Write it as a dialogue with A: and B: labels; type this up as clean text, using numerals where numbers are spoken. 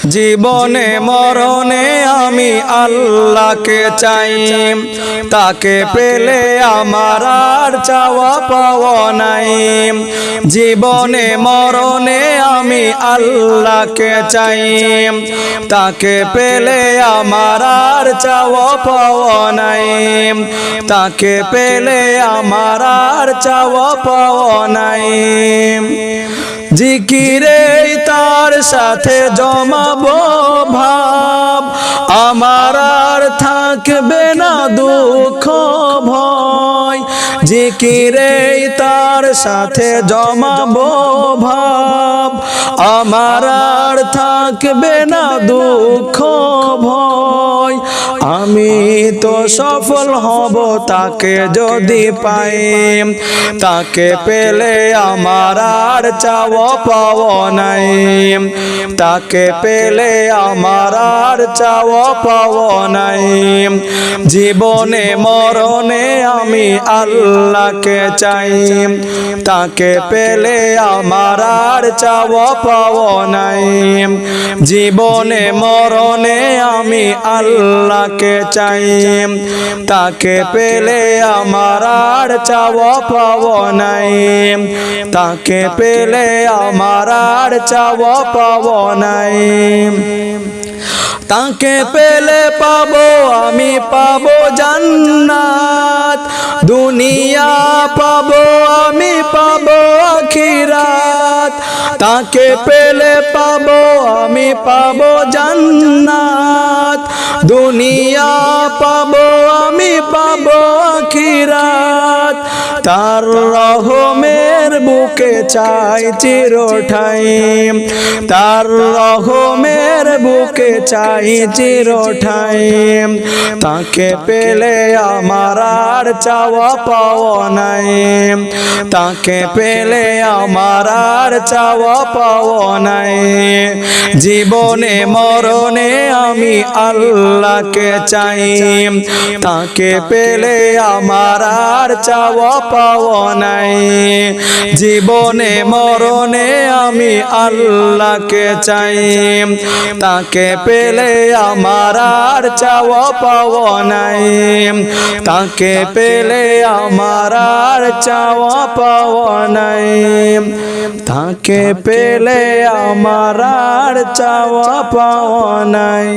A: জীবনে মরণে আমি আল্লাহকে চাই, তাকে পেলে আমার আর চাওয়া পাওয়া নাই। জীবনে মরণে আমি আল্লাহকে চাই, তাকে পেলে আমার আর চাওয়া পাওয়া নাই। তাকে পেলে আমার আর চাওয়া পাওয়া নাই। জিকিরে তার সাথে জমাবো ভাব, আমার আর থাকবে না দুঃখ ভয়। জিকিরে তার সাথে জমাবো ভাব, আমার আর থাকবে না দুঃখ ভয়। আমি তো সফল হব তাকে যদি পাই, তাকে পেলে আমার আর চাওয়া পাওয়া নাই। তাকে পেলে আমার আর চাওয়া পাওয়া নাই। জীবনে মরণে আমি আল্লাহকে চাই, তাকে পেলে আমার আর চাওয়া পাওয়া নাই। জীবনে মরণে আমি আল্লাহকে চাই, তাকে পেলে আমার আর চাওয়া পাওয়া নাই। তাকে পেলে আমার আর চাওয়া পাওয়া নাই। তাকে পেলে পাবো আমি পাবো জান্নাত, দুনিয়া পাবো আমি পাবো আখিরাত। তাকে পেলে পাবো আমি পাবো জান্নাত, দুনিয়া পাবো আমি পাবো আখিরাত। তার রহমের বুকে চাই চিরঠাই, তার রহমের বুকে চাই চিরঠাই। তাকে পেলে আমার আর চাওয়া পাওয়া নাই। তাকে পেলে আমার আর চাওয়া পাওয়া নাই। জীবনে মরণে আমি আল্লাহকে চাই, তাকে পেলে আমার আর চাওয়া পাওয়া নাই। জীবনে মরণে আমি আল্লাহকে চাই, তাকে পেলে আমার আর চাওয়া পাওয়া নাই। তাকে পেলে আমার আর চাওয়া পাওয়া নাই। তাকে পেলে আমার আর চাওয়া পাওয়া নাই।